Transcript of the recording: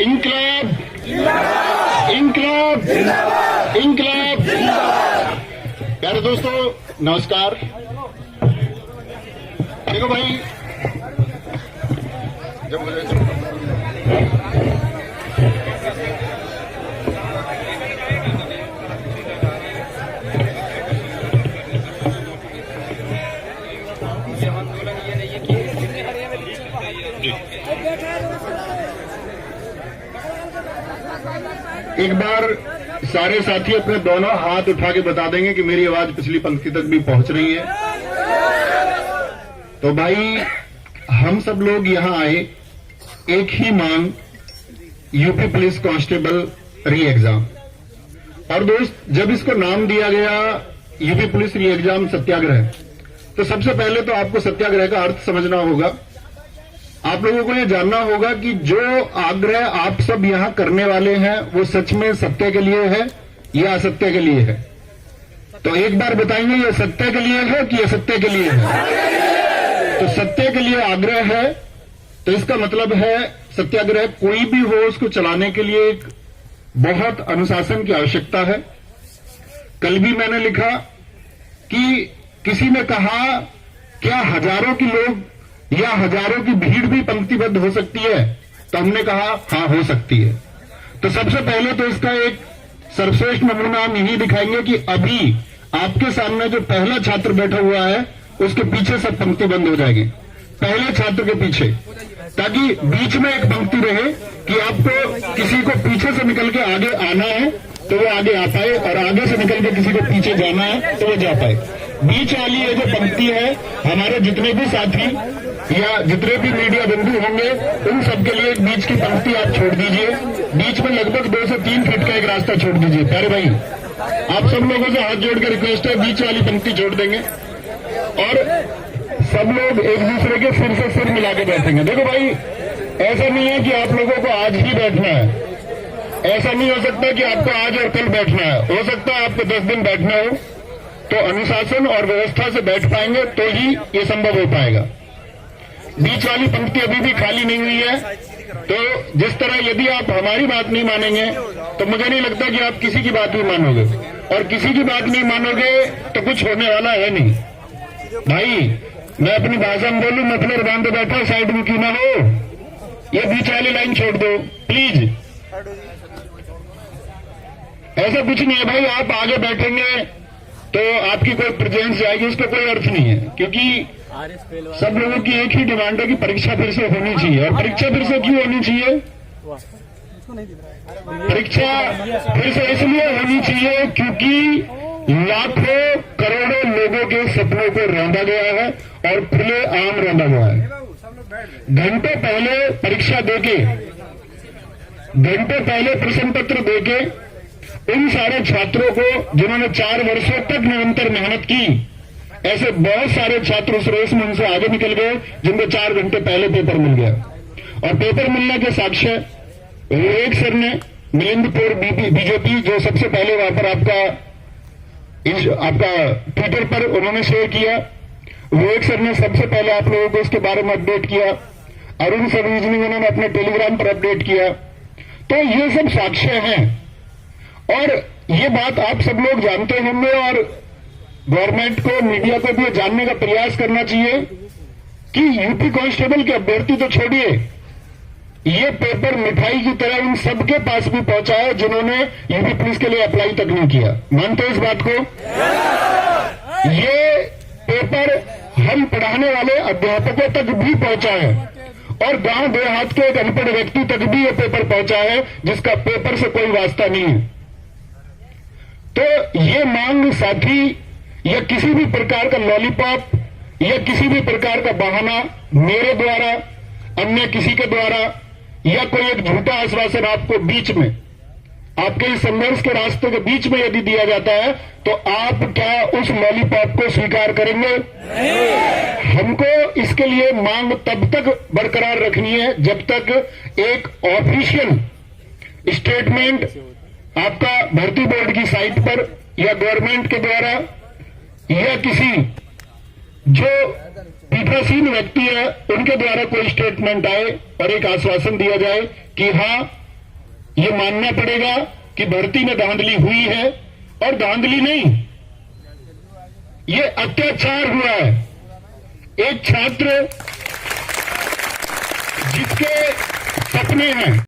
इंकलाब इंकलाब इंकलाब। प्यारे दोस्तों नमस्कार। देखो भाई, जब एक बार सारे साथी अपने दोनों हाथ उठा के बता देंगे कि मेरी आवाज पिछली पंक्ति तक भी पहुंच रही है। तो भाई हम सब लोग यहां आए, एक ही मांग, यूपी पुलिस कांस्टेबल री एग्जाम। और दोस्त, जब इसको नाम दिया गया यूपी पुलिस री एग्जाम सत्याग्रह, तो सबसे पहले तो आपको सत्याग्रह का अर्थ समझना होगा। आप लोगों को यह जानना होगा कि जो आग्रह आप सब यहां करने वाले हैं वो सच में सत्य के लिए है या असत्य के लिए है। तो एक बार बताएंगे, ये सत्य के लिए है कि असत्य के लिए है? तो सत्य के लिए आग्रह है, तो इसका मतलब है सत्याग्रह कोई भी हो उसको चलाने के लिए एक बहुत अनुशासन की आवश्यकता है। कल भी मैंने लिखा कि किसी ने कहा क्या हजारों के लोग या हजारों की भीड़ भी पंक्तिबद्ध हो सकती है? तो हमने कहा हां, हो सकती है। तो सबसे पहले तो इसका एक सर्वश्रेष्ठ नमूना हम यही दिखाएंगे कि अभी आपके सामने जो पहला छात्र बैठा हुआ है उसके पीछे सब पंक्तिबद्ध हो जाएंगे, पहले छात्र के पीछे, ताकि बीच में एक पंक्ति रहे कि आपको किसी को पीछे से निकल के आगे आना है तो वो आगे आ पाए, और आगे से निकल के किसी को पीछे जाना है तो वो जा पाए। बीच वाली ये जो पंक्ति है, हमारे जितने भी साथी या जितने भी मीडिया बंधु होंगे उन सबके लिए बीच की पंक्ति आप छोड़ दीजिए। बीच में लगभग 2 से 3 फीट का एक रास्ता छोड़ दीजिए। प्यारे भाई, आप सब लोगों से हाथ जोड़ कर रिक्वेस्ट है, बीच वाली पंक्ति छोड़ देंगे और सब लोग एक दूसरे के सिर से सिर मिला के बैठेंगे। देखो भाई, ऐसा नहीं है कि आप लोगों को आज ही बैठना है, ऐसा नहीं हो सकता कि आपको आज और कल बैठना है। हो सकता है आपको 10 दिन बैठना हो, तो अनुशासन और व्यवस्था से बैठ पाएंगे तो ही ये संभव हो पाएगा। बीच वाली पंक्ति अभी भी खाली नहीं हुई है, तो जिस तरह यदि आप हमारी बात नहीं मानेंगे तो मुझे नहीं लगता कि आप किसी की बात भी मानोगे, और किसी की बात नहीं मानोगे तो कुछ होने वाला है नहीं। भाई, मैं अपनी भाषा में बोलूं, मफलर बांधे बैठा, साइड में क्यों ना हो, ये बीच वाली लाइन छोड़ दो प्लीज। ऐसा कुछ नहीं है भाई, आप आगे बैठेंगे तो आपकी कोई प्रेजेंस जाएगी, उसका कोई अर्थ नहीं है, क्योंकि सब लोगों की एक ही डिमांड है कि परीक्षा फिर से होनी चाहिए। और परीक्षा फिर से क्यों होनी चाहिए? परीक्षा फिर से इसलिए होनी चाहिए क्योंकि लाखों करोड़ों लोगों के सपनों को रौंदा गया है और खुले आम रौंदा गया है। घंटे पहले परीक्षा देके, घंटे पहले प्रश्न पत्र देके उन सारे छात्रों को जिन्होंने 4 वर्षों तक निरंतर मेहनत की, ऐसे बहुत सारे छात्र उस रेस में उनसे आगे निकल गए जिनको 4 घंटे पहले पेपर मिल गया। और पेपर मिलने के साक्ष्य विवेक सर ने मिलिंदपुर बीजेपी, जो सबसे पहले वहां पर आपका ट्विटर पर उन्होंने शेयर किया, विवेक सर ने सबसे पहले आप लोगों को इसके बारे में अपडेट किया। अरुण सर्वजनिक उन्होंने अपने टेलीग्राम पर अपडेट किया। तो ये सब साक्ष्य हैं और ये बात आप सब लोग जानते होंगे, और गवर्नमेंट को, मीडिया को भी जानने का प्रयास करना चाहिए कि यूपी कांस्टेबल के अभ्यर्थी तो छोड़िए, ये पेपर मिठाई की तरह उन सबके पास भी पहुंचा है जिन्होंने यूपी पुलिस के लिए अप्लाई तक नहीं किया। मानते हो इस बात को? ये पेपर हम पढ़ाने वाले अध्यापकों तक भी पहुंचा है और गांव देहात के एक अनपढ़ व्यक्ति तक भी ये पेपर पहुंचा है जिसका पेपर से कोई वास्ता नहीं है। तो ये मांग साथी या किसी भी प्रकार का लॉलीपॉप या किसी भी प्रकार का बहाना मेरे द्वारा, अन्य किसी के द्वारा, या कोई एक झूठा आश्वासन आपको बीच में, आपके इस संघर्ष के रास्ते के बीच में यदि दिया जाता है तो आप क्या उस लॉलीपॉप को स्वीकार करेंगे? हमको इसके लिए मांग तब तक बरकरार रखनी है जब तक एक ऑफिशियल स्टेटमेंट आपका भर्ती बोर्ड की साइट पर या गवर्नमेंट के द्वारा या किसी जो पीठासीन व्यक्ति है उनके द्वारा कोई स्टेटमेंट आए और एक आश्वासन दिया जाए कि हां, ये मानना पड़ेगा कि भर्ती में धांधली हुई है, और धांधली नहीं, ये अत्याचार हुआ है। एक छात्र जिसके सपने हैं